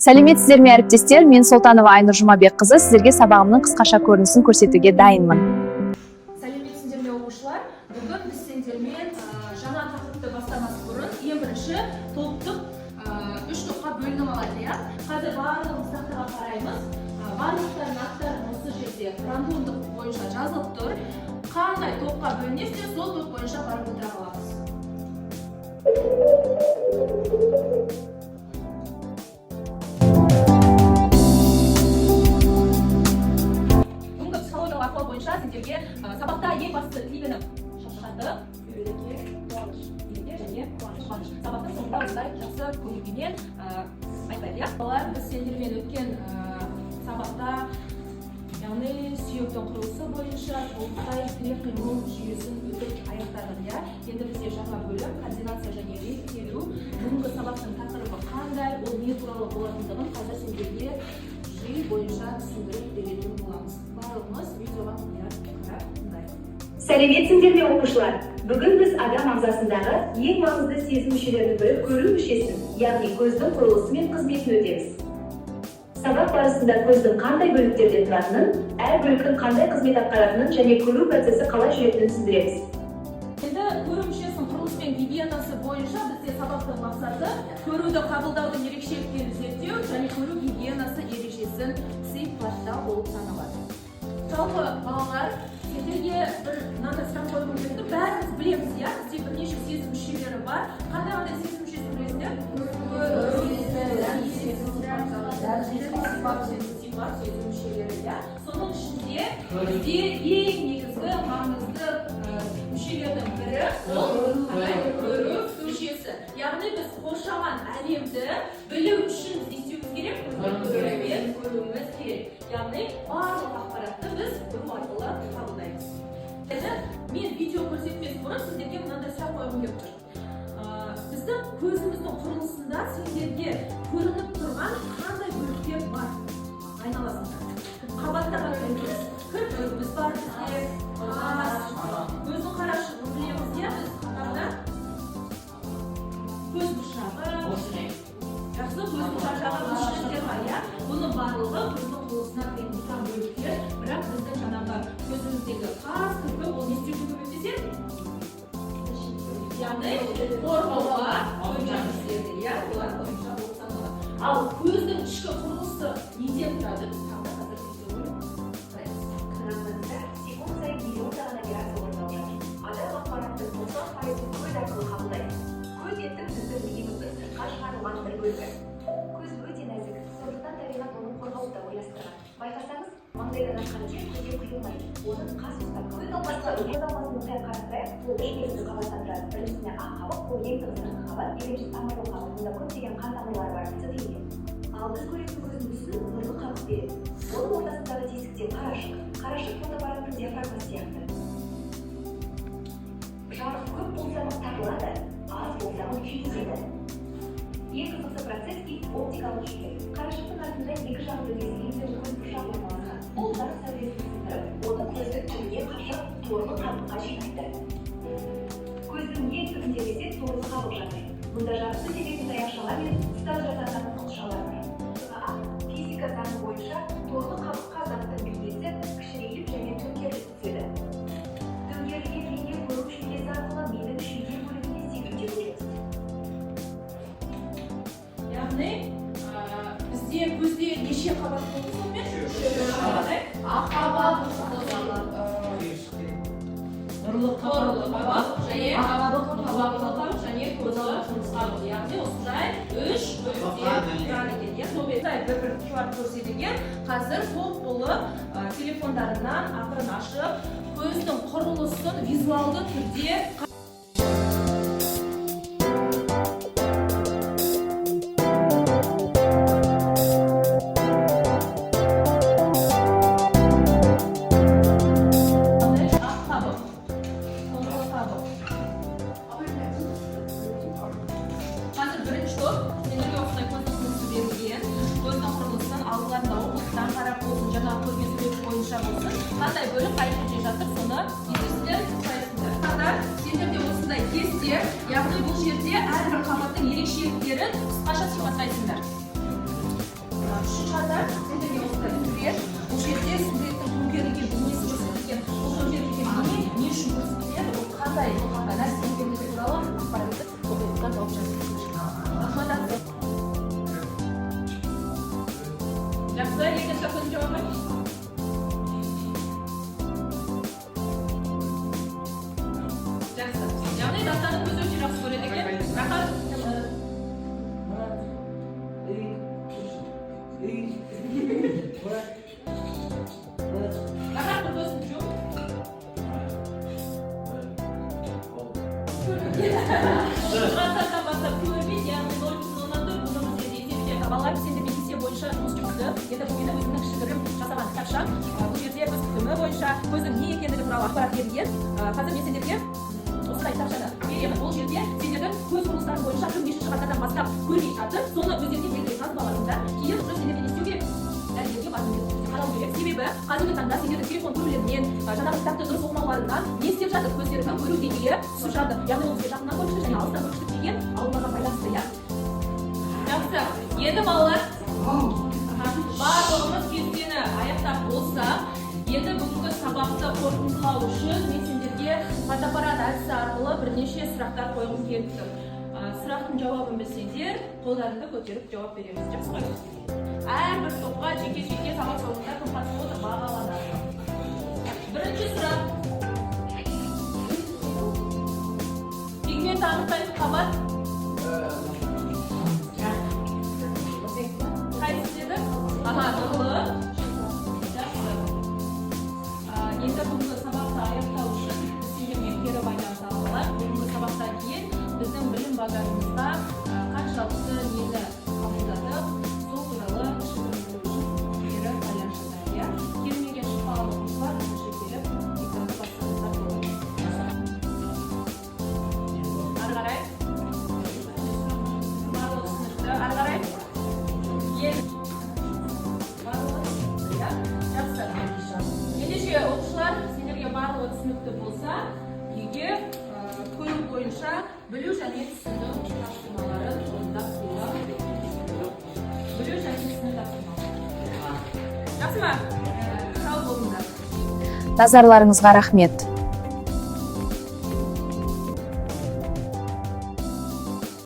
Сәлеметсіздер ме әріптестер, мен Солтанова Айнұр Жұмабекқызы сіздерге сабағымның қысқаша көрінісін көрсетуге дайынмын. Сәлеметсіздер ме оқушылар, бүгін біз сендермен жаңа тақырыпты бастамас бұрын ең бірінші топтық үш топқа бөлініп алады, иә? Қазір барлығымыз тақтаға қараймыз. Барлықтардың аттары осы жерде рандомдық бойынша жазылып тұр. Қандай топқа бөлінесіздер, сол топ бойынша барып отыра қаламыз. Сендерге сабақта ең басты тілегенім шашқанды, үйреге, қуаныш, және қуаныш. Сабақтың соңында осылай жақсы көңілменен айтпайды, иә? Олар біз сендермен өткен сабақта, яғни сүйектің құрылысы бойынша толықтай тірек-қимыл жүйесін өтіп аяқтадық, иә? Енді бізде жаңа бөлім координация және реттелу. Бүгінгі сабақтың тақырыбы қандай, ол не туралы болатындығын қазір сендерге жүйе бойынша түсіндіріп беретін боламыз. Барлығымыз видеоға қарап тыңдайық. Сәлеметсіздер ме оқушылар? Бүгін біз адам ағзасындағы ең маңызды сезім мүшелерінің бірі көру мүшесін, яғни көздің құрылысы мен қызметін өтеміз. Сабақ барысында көздің қандай бөліктерден тұратынын, әр бөліктің қандай қызмет атқаратынын және көру процесі қалай жүретінін түсіндіреміз. Енді көру мүшесінің құрылысы мен гигиенасы бойынша бізде сабақтың мақсаты көруді қабылдаудың ерекшеліктерін зерттеу және көру гигиенасы ережесін сипаттау болып саналады. Жалпы балалар, сендерге бір мынандай сұрақ қойғым келеді. Бәріміз білеміз, иә? Бізде бірнеше сезім мүшелері бар. Қандай сезім мүшесін білесіңдер? Сипат сезім мүшелері, иә? Соның ішінде бізде ең негізгі маңызды мүшелердің бірі ол көру мүшесі. Яғни біз қоршаған әлемді білу үшін не істеуіміз керек? Көруіміз керек. Яғни барлық ақпаратты біз көру арқылы қабылдаймыз. Мен видео көрсетпес бұрын сіздерге мынандай сұрақ қойғым келіп тұр. Біздің көзіміздің құрылысында сендерге көрініп тұрған қандай бөліктер бар айналасында? Қабаттаған кірпігіміз бар бізде, көздің қарашығын білеміз, иә? Біз қатарда көз бұршағы, жақсы көздің қарашығы бұршақтар бар, иә? Бұның барлығы көздің құрылысына кіретін тұрған бөліктер, бірақ біздің жаңағы көзіміздегі қас, кірпік, ол не істеуге көмектеседі? Яғни қорғауға көмектеседі, иә? Олар бойынша болып саналады. Ал көздің ішкі құрылысы неден тұрады? Біз тағы қазір видеоны қараймыз. Қанатында секунд сайын миллиондаған операция орындалып жатыр. Адам ақпараттың 90% көз арқылы қабылдайды. Көз етті біздің миымыздың сыртқа шығарылған бір бөлігі. Көз өте нәзік, сондықтан табиғат оны қорғауды да ойластырған. Байқасаңыз, маңдайдан аққан тер көзге құйылмайды. Оның қас ұстап көз алмасының сәл қарастырайық. Ол үш негізгі қабаттан тұрады. Біріншісіне ақ қабық, ол ең тығыздығы қабат, екіншісі амарлық қабат. Мұнда көптеген қан тамырлары бар, цитилия. Ал біз көретін көздің түсін нұрлы қабық береді. Оның ортасындағы тесікте қарашық. Қарашық фотоаппараттың диафрагмасы сияқты. Жарық көп болсаңыз тартылады, аз болсаңыз күйдіреді. Ең қызықты процесс оптикалық жүйе. Қарашықтың артында екі жағында тесілген көз бұршағы орналасқан. Ол жарық сәулесін сіңдіріп, оны көздің түбіне қашап, торлы қабыққа жинайды. Көздің ең түбіндегі есе торлы қабық жатыр. Мұнда жарықты теретін таяқшалар мен ұстап жататын ұқшалар бар. Физика заңы бойынша торлы қабыққа заттың бейнесі кішірейтіп және төңкеріліп түседі. Төңкерілген бейне көру жүйесі арқылы мидың шүйде бөлігіне сегізде бөледі. Яғни бізде көзде неше қабат болды сонымен? Ақ қабат, нұрлы қабат, және қабат және көзі қабат. Яғни осындай үш бөлікте тұрады екен. Сондай бір QR көрсетілген. Қазір топ-толы телефондарынан ақырын ашып, көздің құрылысын визуалды түрде қандай бөлім қай жерде жатыр, соны естесіздер, қайсыңдар. Қазір сендерде осындай кесте, яғни бұл жерде әрбір қабаттың ерекшеліктерін қысқаша сипаттайсыңдар. Ана сендерге осылай сурет, бұл жерде суреттің көмкерілген дүниесі көрсетілген. Бұл көмкерілген дүние не үшін көрсетіледі? Ол қандай нәрсе екендігі туралы ақпаратты оқулықтан тауып жазып. Рахмат. Жақсы, екінші сөз жауабы. Жақсы. Яғни дастаны көз өте жақсы көреді екен. Рахат. Рахат бір көзін жу. Рахаттан бастап көрмейді, яғни 0,04 бұны бізде есепте. Балалар сендермен кесе бойынша жұмыс жүргізді. Енді бұл енді өзінің кішігірім жасаған кітапша. Бұл жерде көз күтімі бойынша көздің не екендігі туралы ақпарат берілген. Қазір мен сендерге осындай кітапшаны беремін. Бұл жерде сендердің көз құрылыстары бойынша 15-ші қаттардан бастап көрмей жатыр. Соны өздеріне белгілеп жазып аласыңдар. Кейін уже сендерге не істеу керек? Дәрігерге бару керек. Қарау керек. Себебі қазіргі таңда сендердің телефон көрулерінен, жаңағы кітапты дұрыс оқымауларынан не істеп жатыр? Көздерінің көру деңгейі түсіп жатыр. Яғни ол бізге жақыннан көргішті және алыстан көргішті деген ауруларға байланысты, иә. Жақсы. Енді балалар, барлығымыз кестені аяқтап болсақ, енді бүгінгі сабақты қорытындылау үшін мен сендерге фотоаппарат әдісі арқылы бірнеше сұрақтар қойғым келіп тұр. Сұрақтың жауабын білсеңдер, қолдарыңды көтеріп жауап береміз. Жақсы ғой? Әрбір топқа жеке-жеке сабақ соңында кім қатысып отыр бағаланады. Бірінші сұрақ. Пигмент анықтайтын қабат. Қайсы деді? Дұғылы. Жақсы. Енді бүгінгі сабақты аяқтау үшін сендермен кері байланыс алалар. Бүгінгі сабақтан кейін біздің білім базарымызға қаншалықты нені қабылдадық, сол туралы кішігірім білу үшін кері байланыс жасайық. Келмеген шықпаған оқушылар бірінші келіп экранды басыңыздар болады. Ары қарай. Барлығы түсінікті. Ары қарай. Жақсы. Ендеше оқушылар, сендерге барлығы түсінікті болса, егер көру бойынша білу және түсіну тапсырмаларын орындап қойған. Білу және түсіну тапсырмалары. Жақсы ма? Сау болыңдар. Назарларыңызға рахмет.